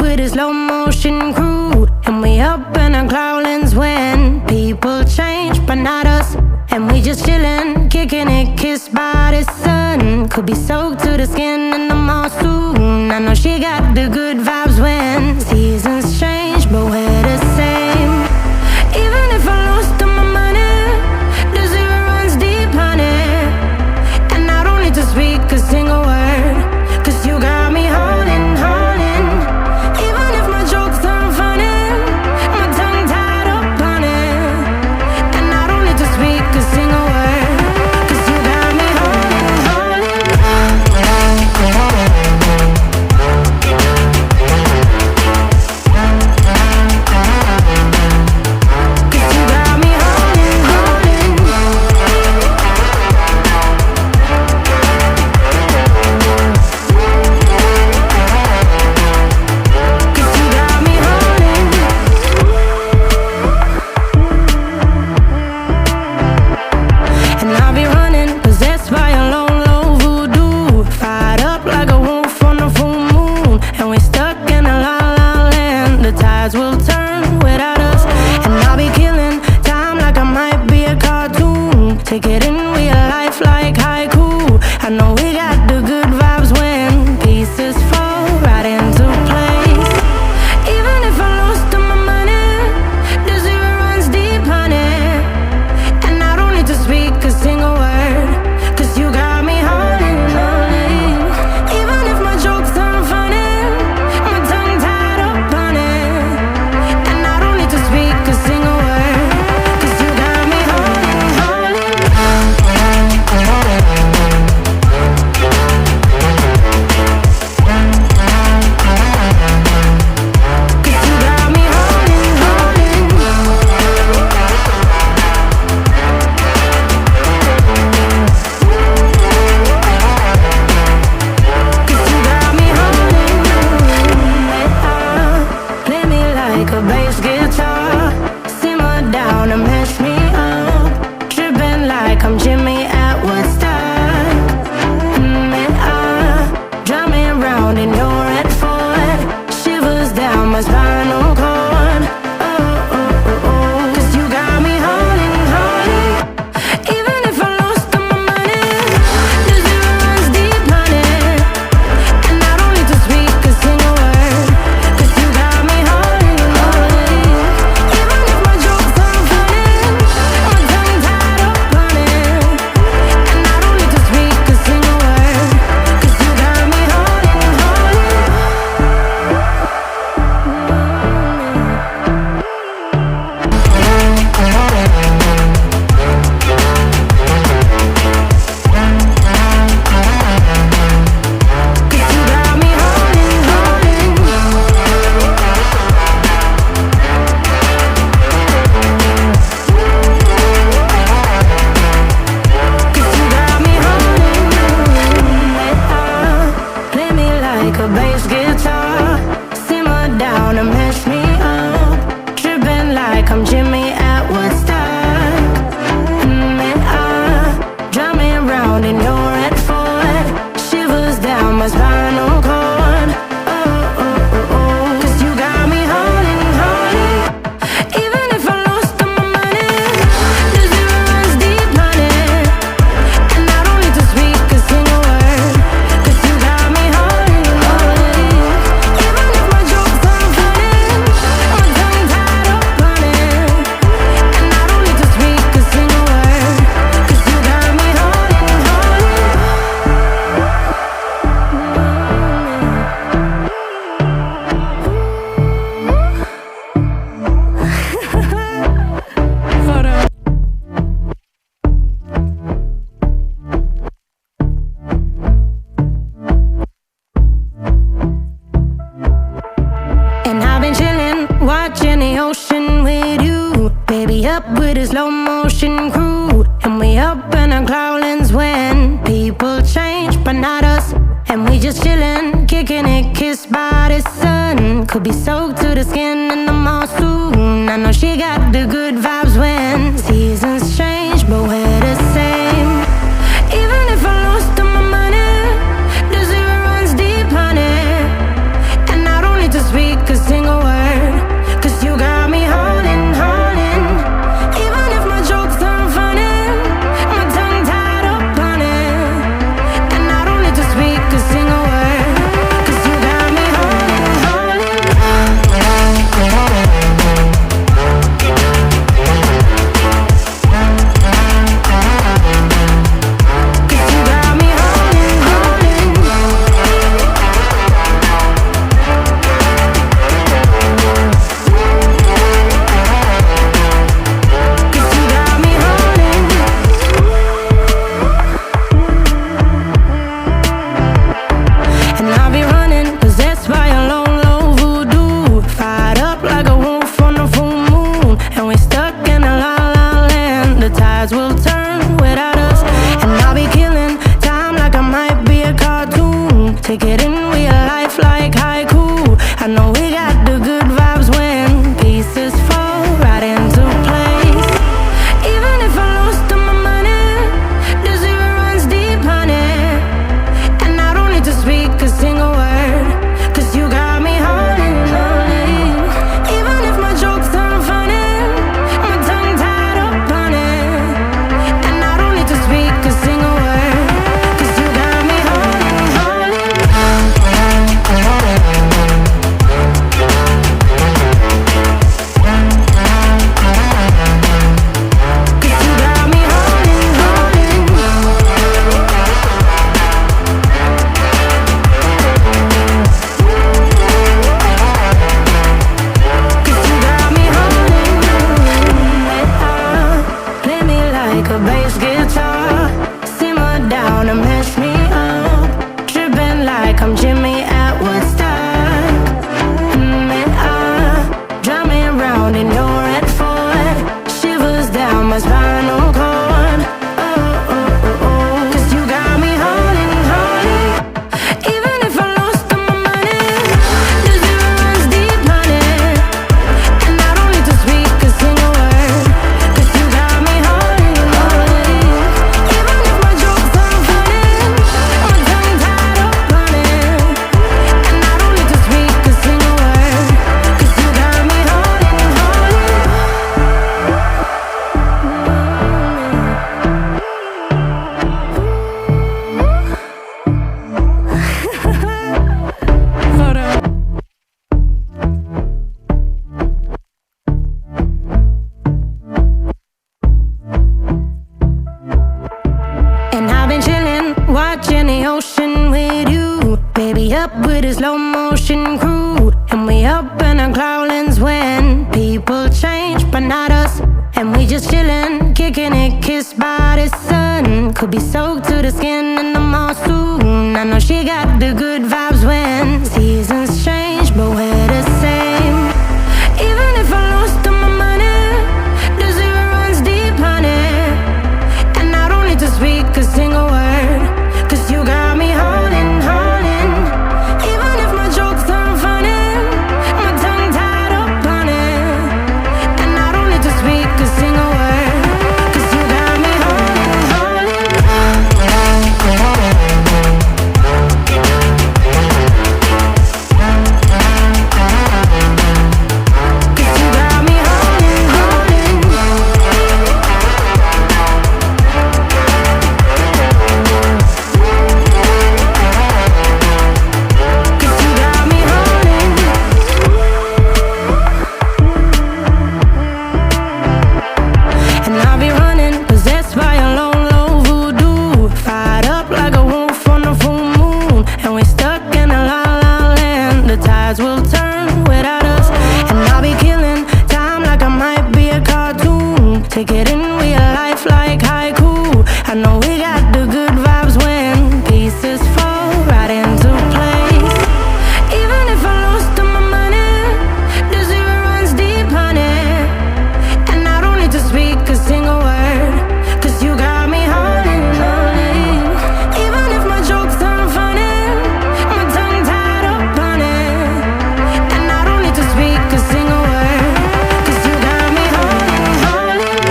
with a slow motion crew, and we up in our cloudlands when people change, but not us. And we just chillin', kicking it, kissed by the sun. Could be soaked to the skin in the mall soon. I know she got the good vibes when seasons change, but we're the same. Even if I lost all my money, the zero runs deep, honey. And I don't need to speak a single word, 'cause you got me holding, holding. Even if my jokes aren't funny, my tongue tied up on it. And I don't need to speak a single word, 'cause you got me holding, holding. 'Cause you got me holding, holding. 'Cause you got me holding. And I'll be running, possessed by a low, low voodoo. Fired up like a wolf on the full moon. And we're stuck in a la la land. The tides will turn without us. And I'll be killing time like I might be a cartoon. Take it in real life like haiku. I know we got the good vibes when pieces fall right into place. Even if I lost all my money, the zero runs deep, honey. And I don't need to speak a single word, 'cause you got me holding, holding. Even if my jokes aren't funny, my tongue tied up on it. And I don't need to speak a single word, 'cause you got me holding, holding. 'Cause you got me holding, holding. 'Cause you got me holding. Play me like a bass guitar, simmer down and mess me up. Tripping like I'm Jimmy at Woodstock. Drumming round in your red Ford, shivers down my spinal cord. Oh, oh, oh, oh. 'Cause you got me holding, holding. Even if I lost all my money, the zero runs deep, honey. And I don't need to speak a single word, 'cause you got me holding, holding. Even if my jokes aren't funny, my tongue tied up on it. And I don't need to speak a single word, 'cause you got me holding, holding. Play me like a bass guitar, simmer down and mess me up. Tripping like I'm Jimmy at Woodstock. Drumming round in your red Ford, shivers down my spinal cord. Oh, oh, oh, oh. 'Cause you got me holding, holding. Even if I lost all my money, the zero runs deep, honey. And I don't need to speak a single word, 'cause you got me holding, holding. Even if my jokes aren't funny, my tongue tied up on it. And I don't need to speak a single word, 'cause you got me holding, holding. Hold on. And I've been chillin', watching the ocean with you. Baby, up with a slow motion crew. And we up in our cloudlands when people change, but not us. And we just chillin', kicking it, kissed by the sun. Could be soaked to the skin in the mall soon. I know she got the good vibes when seasons change, but we're the same. Even if I lost all my money, the zero runs deep, honey. And I don't need to speak Could be soaked to the skin in the mall soon. I know she got the good vibes when seasons change, but we're the same. Even if I lost all my money, the zero runs deep, honey. And I don't need to speak a single word, 'cause you got me holding, holding. Even if my jokes aren't funny, my tongue tied up on it. And I don't need to speak a single word, 'cause you got me holding, holding. 'Cause you got me holding, holding. 'Cause you got me holding. And I'll be running, possessed by a lone low voodoo. Fired up like a wolf on a full moon. And we're stuck in a la la land. The tides will turn without us. And I'll be killing time like I might be a cartoon. Take it in real life like haiku. I know we got the good vibes when pieces fall right into place. Even if I lost all my money, the zero runs deep, honey. And I don't need to speak a single word, 'cause you got me holding, holding. Even if my jokes aren't funny, my tongue tied up on it. And I don't need to speak a single word, 'cause you got me holding, holding.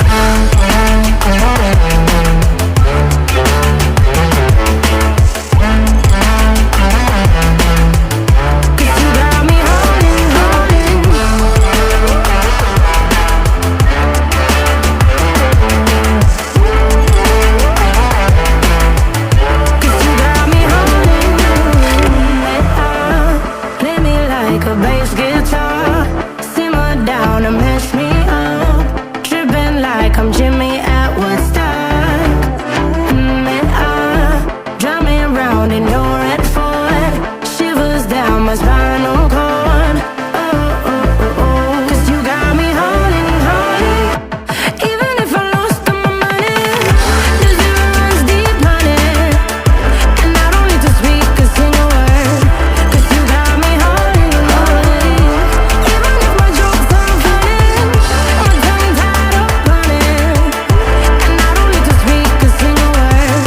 'Cause you got me holding, holding. 'Cause you got me holding. Play me like a bass guitar, simmer down and mess me up. Tripping like I'm Jimmy at Woodstock. Drumming round in your red Ford, shivers down my spinal cord. Oh, oh, oh, oh. 'Cause you got me holding, holding. Even if I lost all my money, the zero runs deep, honey. And I don't need to speak a single word, 'cause you got me holding, holding. Even if my jokes aren't funny, my tongue tied up on it. And I don't need to speak a single word,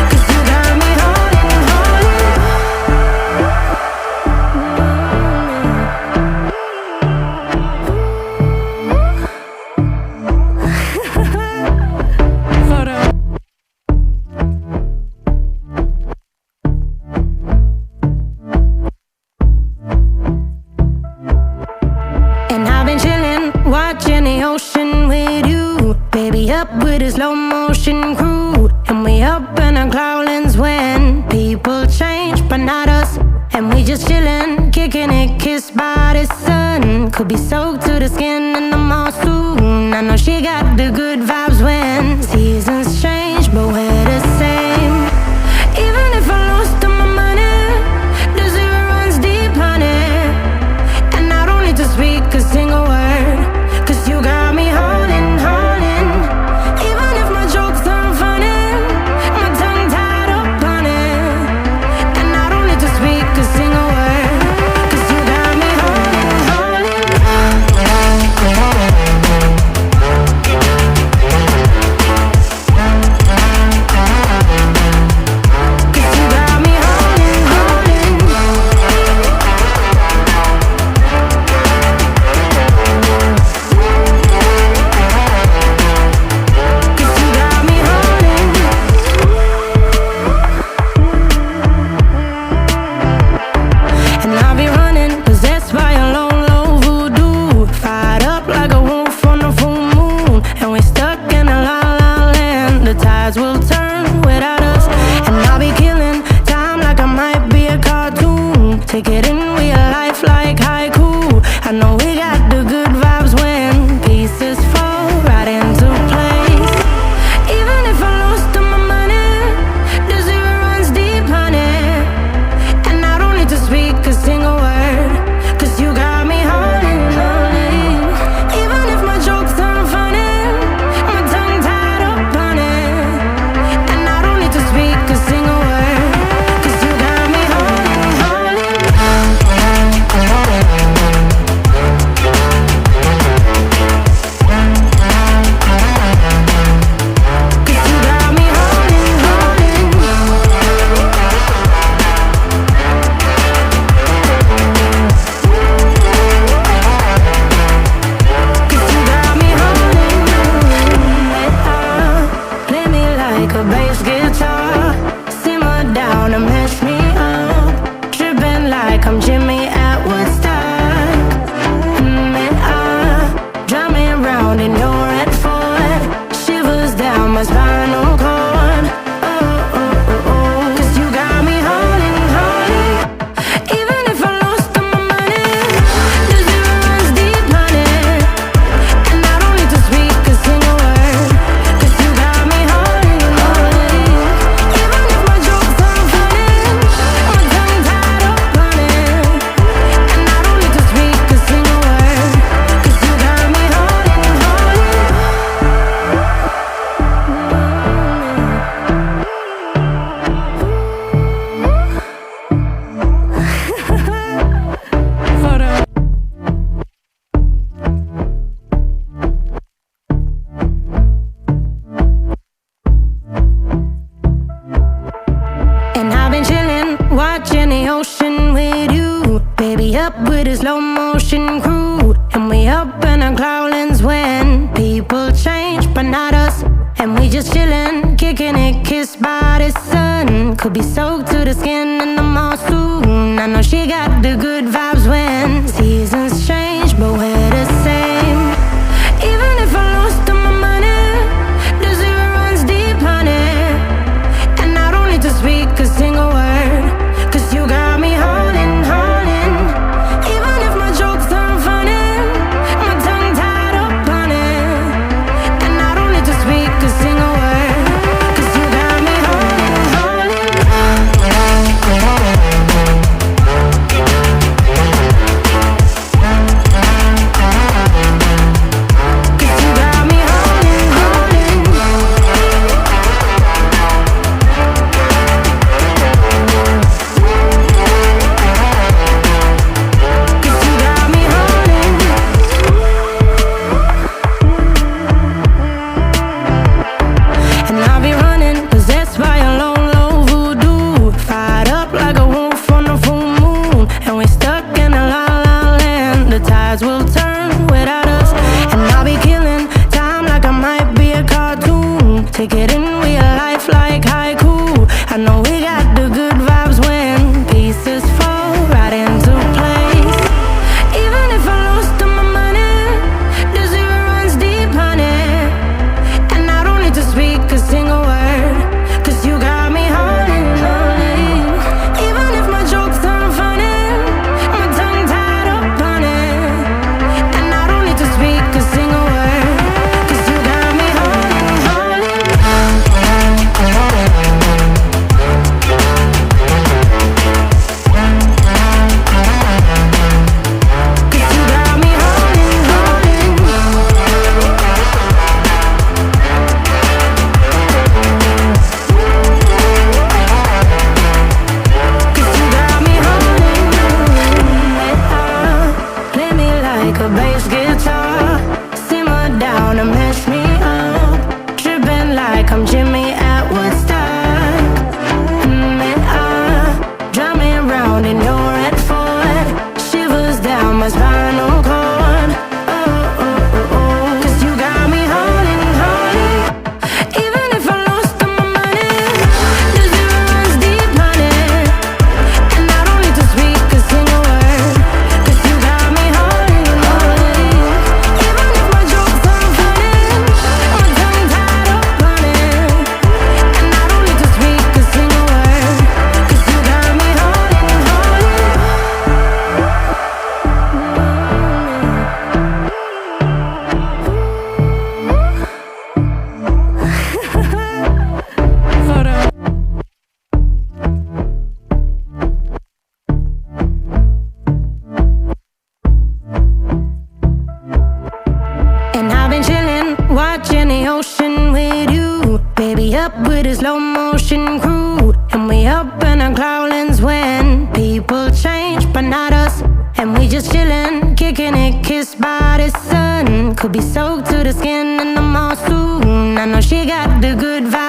'cause you got me holding, holding. Hold on. And I've been chillin', watching the ocean with you. Baby, up with a slow motion crew. And we up in our cloudlands when people change, but not us. And we just chillin', kicking it, kissed by the sun. Could be soaked to the skin in the mall soon. I know she got the good vibes when seasons change, but we're the same. Even if I lost all my money, the zero runs deep, honey. And I don't need to speak a single word, 'cause you got me holding, holding. Even if my jokes aren't funny, my tongue tied up on it. And I don't need to speak a single word, 'cause you got me holding, holding. 'Cause you got me holding, but not us. And we just chillin', kicking it, kissed by the sun. Could be soaked to the skin in the mall soon. I know she got the good vibes when seasons change, but we're the same. Even if I lost all my money, the zero runs deep, honey. And I don't need to speak a single word, 'cause you got me holding, holding. Even if my jokes aren't funny, my tongue tied up on it. And I don't need to speak a single word, 'cause you got me holding, holding. 'Cause you got me holding, holding. 'Cause you got me holding. And I'll be running, possessed by a low, low voodoo. Fired up like a wolf on a full moon. And we're stuck in a la la land. The tides will turn without us. And I'll be killing time like I might be a cartoon. Take it in real life like haiku. I know we got the good vibes when pieces fall right into place. Even if I lost all my money, the zero runs deep, honey. And I don't need to speak a single word, 'cause you got me holding, holding. Even if my jokes aren't funny, my tongue tied up on it. And I don't need to speak a single word, 'cause you got me holding, holding. 'Cause you got me holding, holding. 'Cause you got me holding. Play me like a bass guitar, simmer down and mash me up. Tripping like I'm Jimmy at Woodstock. Drive me around in your red Ford, shivers down my spinal cord. Oh, oh, oh, oh. 'Cause you got me holding, holding. Even if I lost all my money, the zero runs deep, honey. And I don't need to speak a single word, 'cause you got me holding, holding. Even if my jokes aren't funny, my tongue tied up on it. And I don't need to speak a single word, 'cause you got me holding, holding. Hold on. And I've been chillin', watching the ocean with you. Baby up with a slow motion crew. And we up in our cloudlands when people change, but not us. And we just chillin', kicking it, kissed by the sun. Could be soaked to the skin in the mall soon. I know she got the good vibes